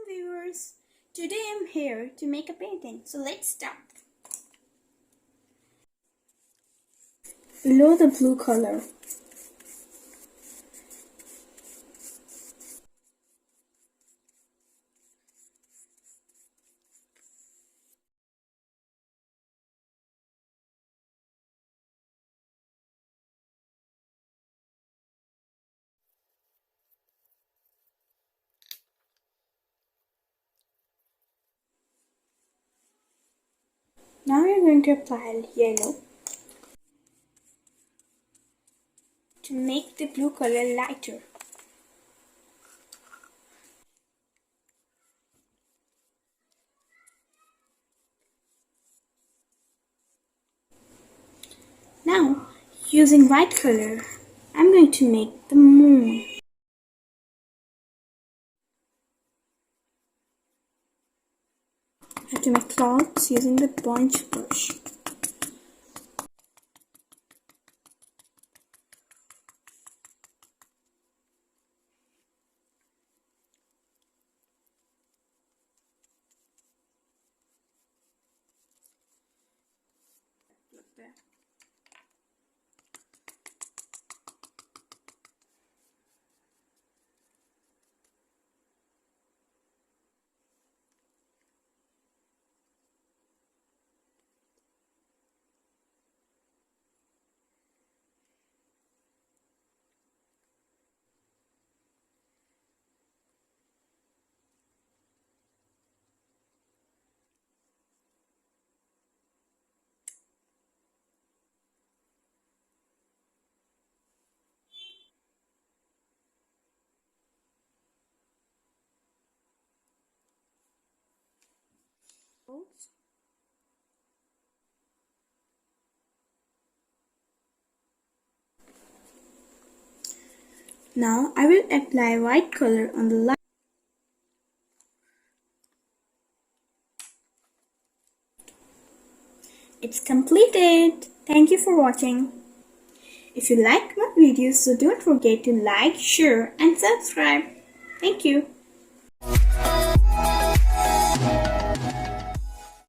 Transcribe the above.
viewers, today I'm here to make a painting, so let's start. Below the blue color, now we're going to apply yellow to make the blue color lighter. Now, using white color, I'm going to make the moon. I have to make clouds using the bunch brush. Look there. Now I will apply white color on the light. It's completed. Thank you for watching. If you like my videos, so don't forget to like, share and subscribe. Thank you.